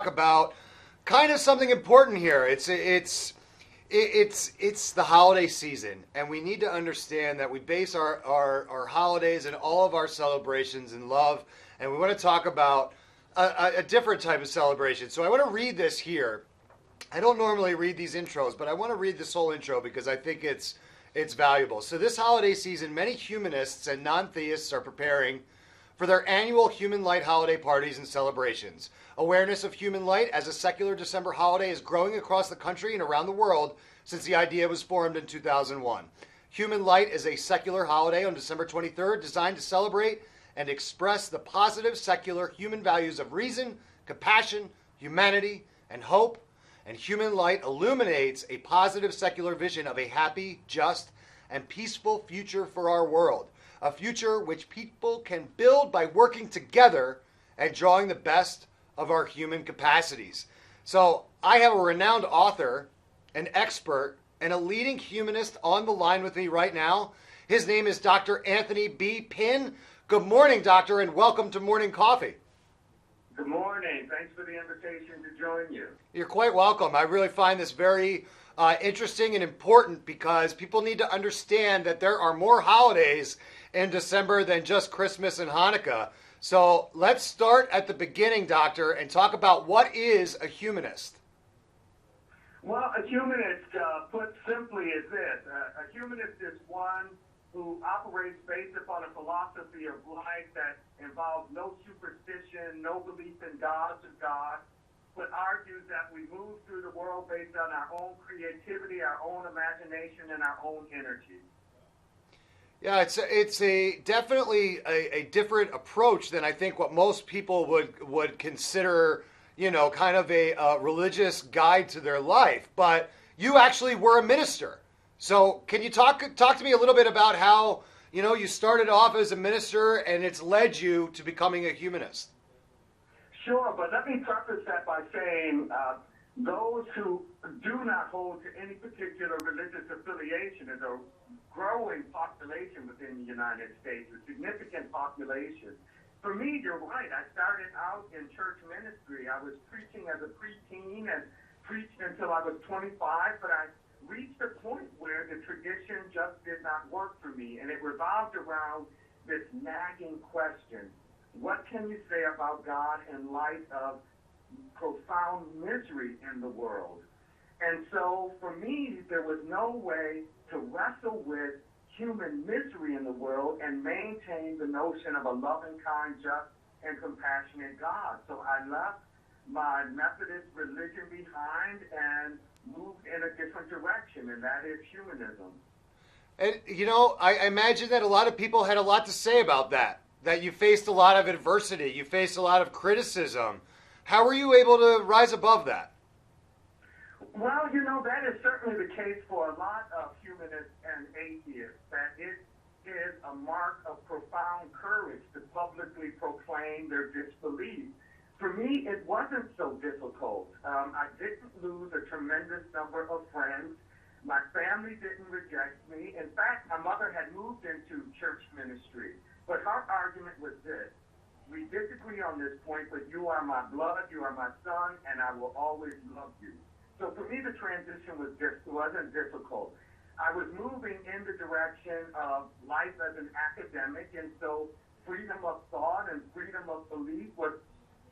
talk about kind of something important here. It's the holiday season, and we need to understand that we base our holidays and all of our celebrations in love, and we want to talk about a different type of celebration. So I want to read this here. I don't normally read these intros, but I want to read this whole intro because I think it's valuable. So this holiday season, many humanists and non-theists are preparing for their annual Human Light holiday parties and celebrations. Awareness of Human Light as a secular December holiday is growing across the country and around the world since the idea was formed in 2001. Human Light is a secular holiday on December 23rd designed to celebrate and express the positive secular human values of reason, compassion, humanity, and hope. And Human Light illuminates a positive secular vision of a happy, just, and peaceful future for our world. A future which people can build by working together and drawing the best of our human capacities. So I have a renowned author, an expert, and a leading humanist on the line with me right now. His name is Dr. Anthony B. Pinn. Good morning, doctor, and welcome to Morning Coffee. Good morning. Thanks for the invitation to join you. You're quite welcome. I really find this very interesting and important because people need to understand that there are more holidays in December than just Christmas and Hanukkah. So let's start at the beginning, doctor, and talk about what is a humanist. Well, a humanist, put simply, is this. A humanist is one who operates based upon a philosophy of life that involves no superstition, no belief in gods or God, but argues that we move through the world based on our own creativity, our own imagination, and our own energy. Yeah, it's definitely a different approach than I think what most people would consider, kind of a religious guide to their life. But you actually were a minister. So can you talk to me a little bit about how, you started off as a minister and it's led you to becoming a humanist? Sure, but let me preface that by saying those who do not hold to any particular religious affiliation is a growing population within the United States, a significant population. For me, you're right. I started out in church ministry. I was preaching as a preteen and preached until I was 25, but I reached a point where the tradition just did not work for me, and it revolved around this nagging question. What can you say about God in light of profound misery in the world? And so for me, there was no way to wrestle with human misery in the world and maintain the notion of a loving, kind, just, and compassionate God. So I left my Methodist religion behind and moved in a different direction, and that is humanism. And, I imagine that a lot of people had a lot to say about that you faced a lot of adversity, you faced a lot of criticism. How were you able to rise above that? Well, that is certainly the case for a lot of humanists and atheists, that it is a mark of profound courage to publicly proclaim their disbelief. For me, it wasn't so difficult. I didn't lose a tremendous number of friends. My family didn't reject me. In fact, my mother had moved into church ministry. But her argument was this: we disagree on this point, but you are my blood, you are my son, and I will always love you. So for me, the transition wasn't difficult. I was moving in the direction of life as an academic, and so freedom of thought and freedom of belief was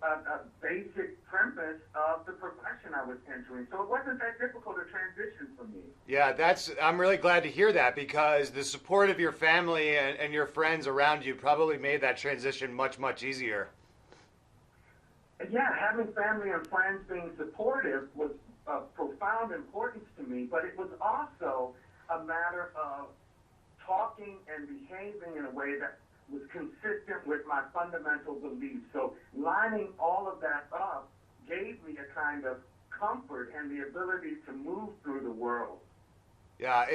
a basic premise of the profession I was entering. So it wasn't that difficult a transition for me. Yeah, I'm really glad to hear that, because the support of your family and your friends around you probably made that transition much, much easier. Yeah, having family and friends being supportive was of profound importance to me, but it was also a matter of talking and behaving in a way that was consistent with my fundamental beliefs. So lining all of that up gave me a kind of comfort and the ability to move through the world. Yeah,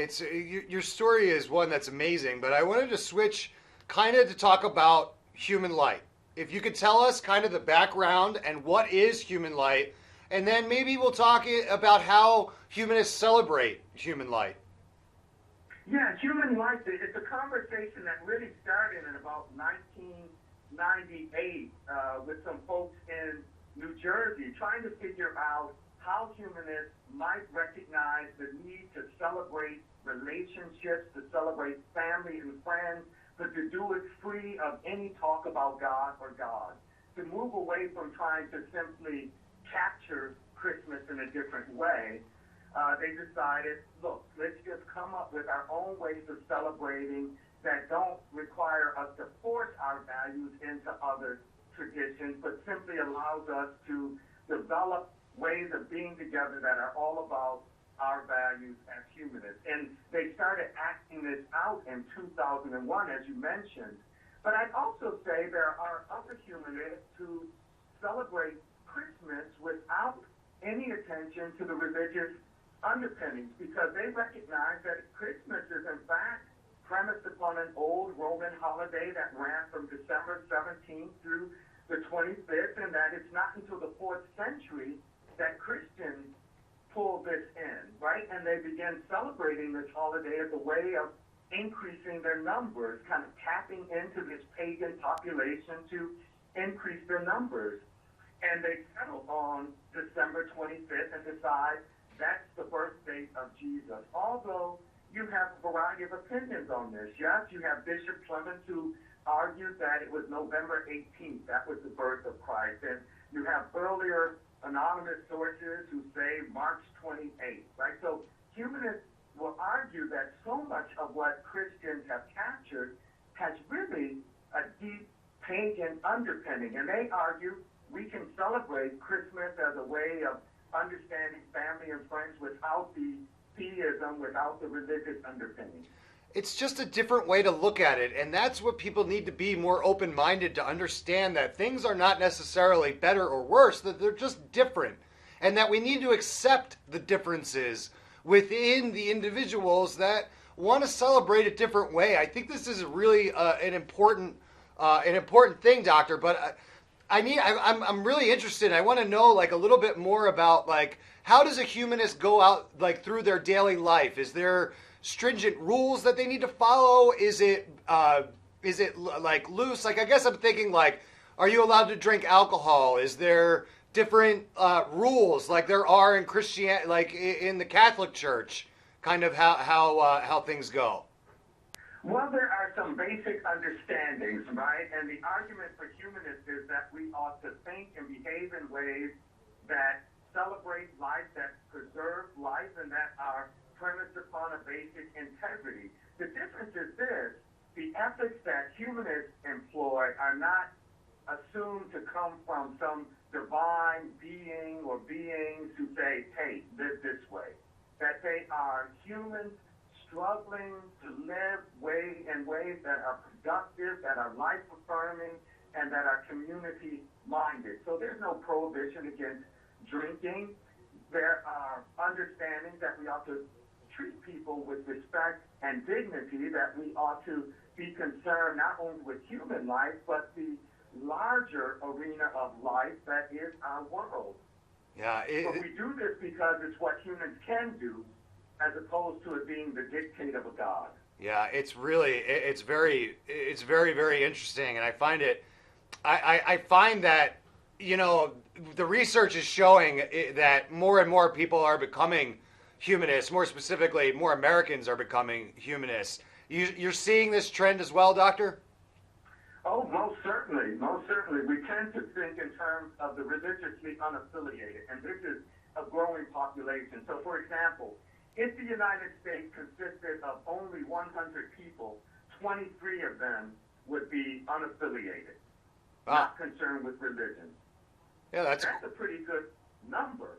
your story is one that's amazing, but I wanted to switch kind of to talk about Human Light. If you could tell us kind of the background and what is Human Light, and then maybe we'll talk about how humanists celebrate Human Light. Yeah, Human Light, it's a conversation that really started in about 1998 with some folks in New Jersey, trying to figure out how humanists might recognize the need to celebrate relationships, to celebrate family and friends, but to do it free of any talk about God or God, to move away from trying to simply capture Christmas in a different way. They decided, look, let's just come up with our own ways of celebrating that don't require us to force our values into other traditions, but simply allows us to develop ways of being together that are all about our values as humanists. And they started acting this out in 2001, as you mentioned. But I'd also say there are other humanists who celebrate Christmas without any attention to the religious underpinnings, because they recognize that Christmas is in fact premised upon an old Roman holiday that ran from December 17th through the 25th, and that it's not until the 4th century that Christians pulled this in, right? And they began celebrating this holiday as a way of increasing their numbers, kind of tapping into this pagan population to increase their numbers. And they settled on December 25th and decide that's the birth date of Jesus. Although you have a variety of opinions on this. Yes, you have Bishop Clemens who argued that it was November 18th. That was the birth of Christ. And you have earlier anonymous sources who say March 28th, right? So humanists will argue that so much of what Christians have captured has really a deep pagan underpinning. And they argue we can celebrate Christmas as a way of understanding family and friends without the theism, without the religious underpinning. It's just a different way to look at it, and that's what people need to be more open-minded to understand, that things are not necessarily better or worse, that they're just different, and that we need to accept the differences within the individuals that want to celebrate a different way. I think this is really an important thing, Doctor. But I'm really interested. I want to know like a little bit more about like how does a humanist go out like through their daily life? Is there stringent rules that they need to follow? Is it like loose? Like I guess I'm thinking like, are you allowed to drink alcohol? Is there different rules like there are in Christianity, like in the Catholic Church? Kind of how things go. Well, there are some basic understandings, right? And the argument for humanists is that we ought to think and behave in ways that celebrate life, that preserve life, and that are premised upon a basic integrity. The difference is this: the ethics that humanists employ are not assumed to come from some divine being or beings who say, hey, live this way. That they are humans struggling to live in ways that are productive, that are life-affirming, and that are community-minded. So there's no prohibition against drinking. There are understandings that we ought to treat people with respect and dignity, that we ought to be concerned not only with human life, but the larger arena of life that is our world. Yeah, but we do this because it's what humans can do, as opposed to it being the dictate of a god. Yeah, it's very, very interesting, and I find it. I find that the research is showing that more and more people are becoming humanists. More specifically, more Americans are becoming humanists. You're seeing this trend as well, Doctor? Oh, most certainly, most certainly. We tend to think in terms of the religiously unaffiliated, and this is a growing population. So, for example, if the United States consisted of only 100 people, 23 of them would be unaffiliated, not concerned with religion. Yeah, that's a pretty good number.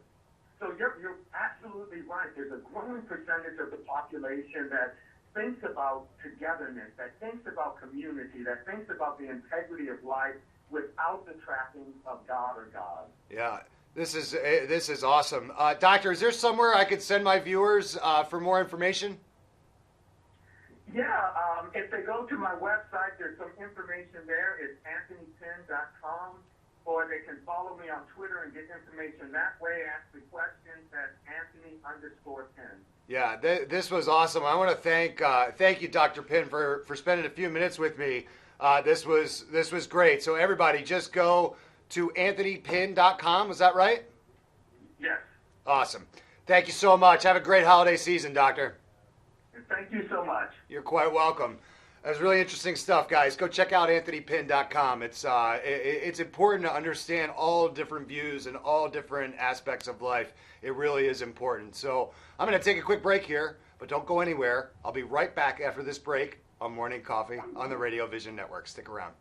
So you're absolutely right. There's a growing percentage of the population that thinks about togetherness, that thinks about community, that thinks about the integrity of life without the trappings of God or God. Yeah, this is awesome. Doctor, is there somewhere I could send my viewers for more information? Yeah, if they go to my website, there's some information there. It's anthonypinn.com, or they can follow me on Twitter and get information that way. Ask the questions at Anthony_Pinn. Yeah, this was awesome. I want to thank you, Dr. Pinn, for spending a few minutes with me. This was great. So everybody, just go to anthonypinn.com. Was that right? Yes. Awesome. Thank you so much. Have a great holiday season, Doctor. Thank you so much. You're quite welcome. That was really interesting stuff, guys. Go check out anthonypinn.com. It's important to understand all different views and all different aspects of life. It really is important. So I'm going to take a quick break here, but don't go anywhere. I'll be right back after this break on Morning Coffee on the Radio Vision Network. Stick around.